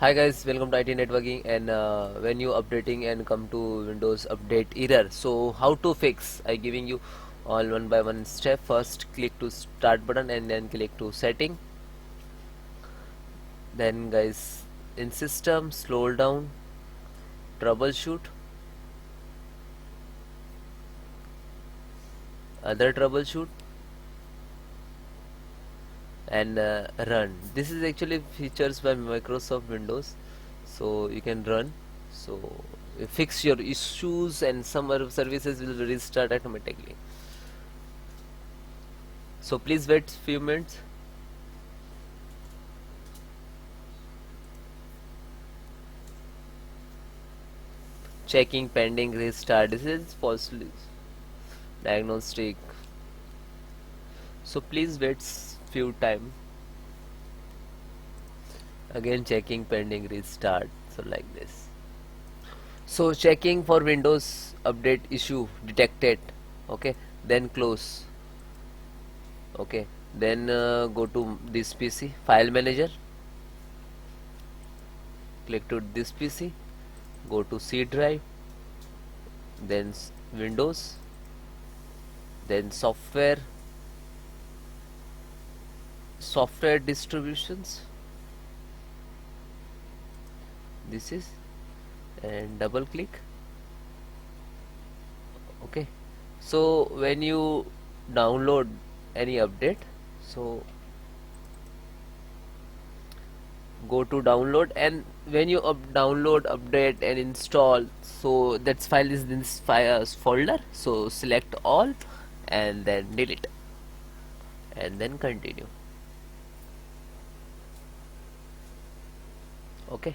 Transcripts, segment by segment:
Hi guys, welcome to IT networking. And when you updating and come to Windows update error, so how to fix? I giving you all one by one step. First click to start button and then click to setting. Then guys, in system scroll down, troubleshoot, other troubleshoot, and run. This is actually features by Microsoft Windows, so you can run. So fix your issues and some other services will restart automatically. So please wait few minutes. Checking pending restart. This is falsely diagnostic. So please wait few time. Again checking pending restart. So like this. So checking for Windows update issue detected. Okay. Then close. Okay. Then go to this PC file manager. Click to this PC. Go to C drive. Then Windows. Then software distributions, this is, and double click. Okay, so when you download any update, so go to download, and when you download update and install, so that file is in this folder, so select all and then delete and then continue. Okay,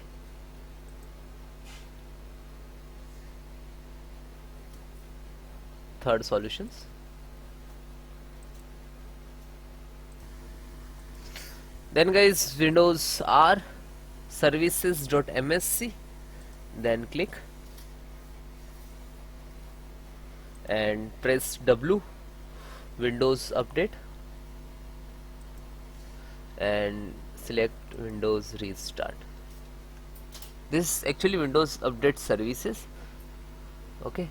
third solutions. Then guys, Windows R services.msc, then click and press W, Windows update, and select Windows restart. This is actually Windows update services. Okay,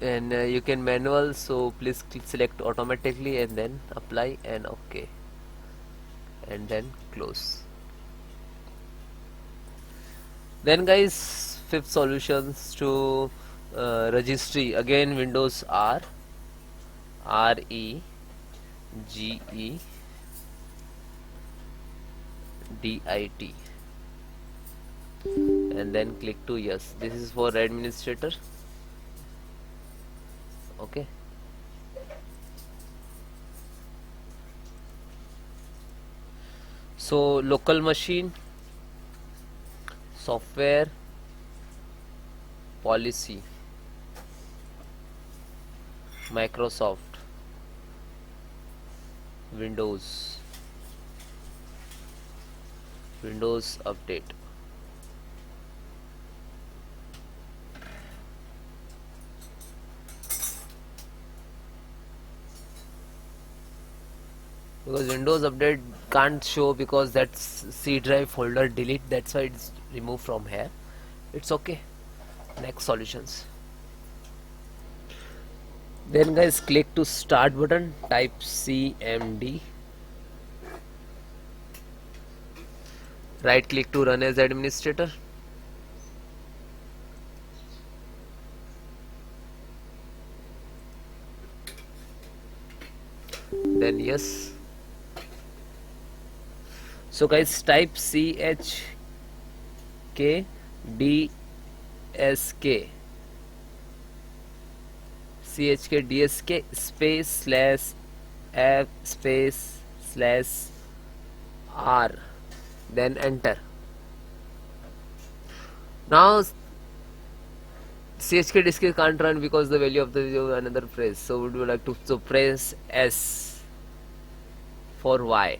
and you can manual, so please select automatically and then apply and OK, and then close. Then guys, fifth solutions to registry. Again Windows R REGEDIT, and then click to yes. This is for administrator. Okay, so local machine, software, policy, Microsoft, Windows update. Because Windows update can't show because that's C drive folder delete, that's why it's removed from here. It's okay. Next solutions. Then guys, click to start button, type CMD, right click to run as administrator, then yes. So guys, type CHKDSK space slash F space slash R, then enter. Now CHKDSK can't run because the value of the another phrase, so would you like to press S for Y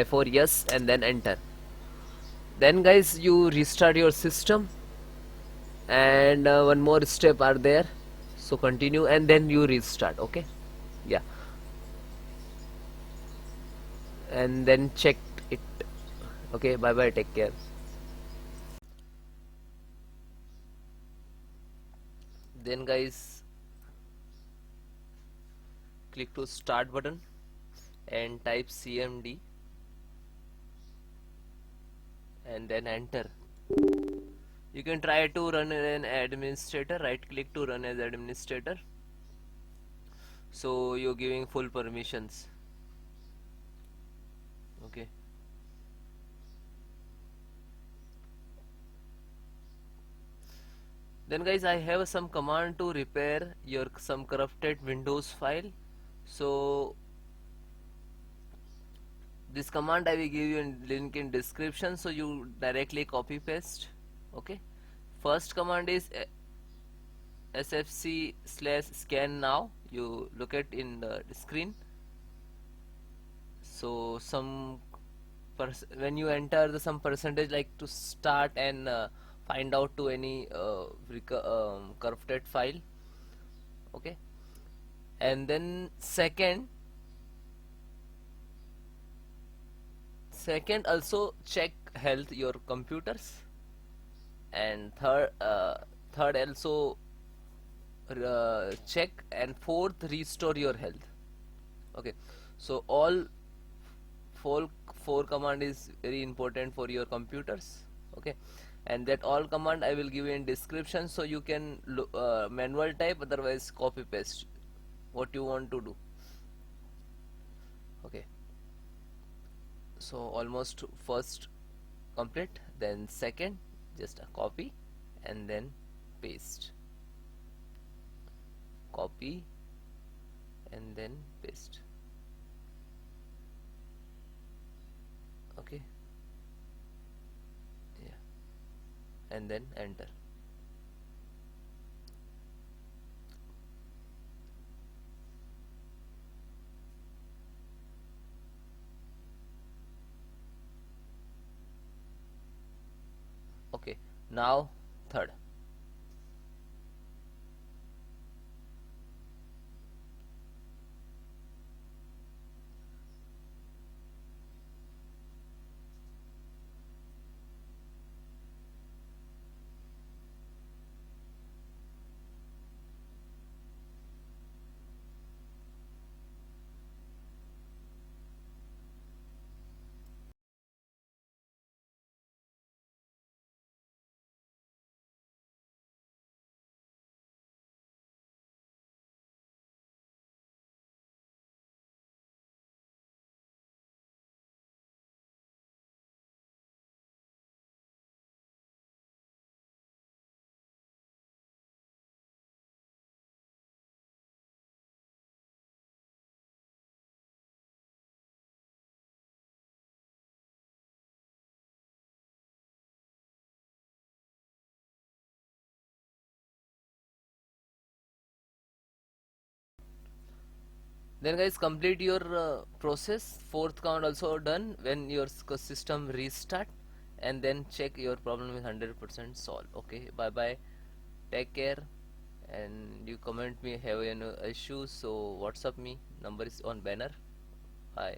for yes, and then enter. Then guys, you restart your system, and one more step are there, so continue and then you restart. Okay, yeah, and then check it Okay, bye bye, take care. Then guys, click to start button and type cmd and then enter. You can try to run an administrator, right click to run as administrator, so you're giving full permissions. Okay, then guys, I have some command to repair your some corrupted Windows file. So this command I will give you in link in description, so you directly copy paste. Okay, first command is sfc/scannow. You look at in the screen. So some when you enter the some percentage like to start and find out to any corrupted file. Okay, and then second also check health your computers, and third also check, and fourth restore your health. Okay, so all four four command is very important for your computers. Okay, and that all command I will give you in description, so you can manual type, otherwise copy paste what you want to do. Okay, so almost first complete, then second just a copy and then paste, copy and then paste. Okay, yeah, and then enter. Okay, now third. Then guys, complete your process. Fourth count also done when your system restart, and then check your problem is 100% solved. Okay, bye bye, take care, and you comment me have any issues, so WhatsApp me, number is on banner. Bye.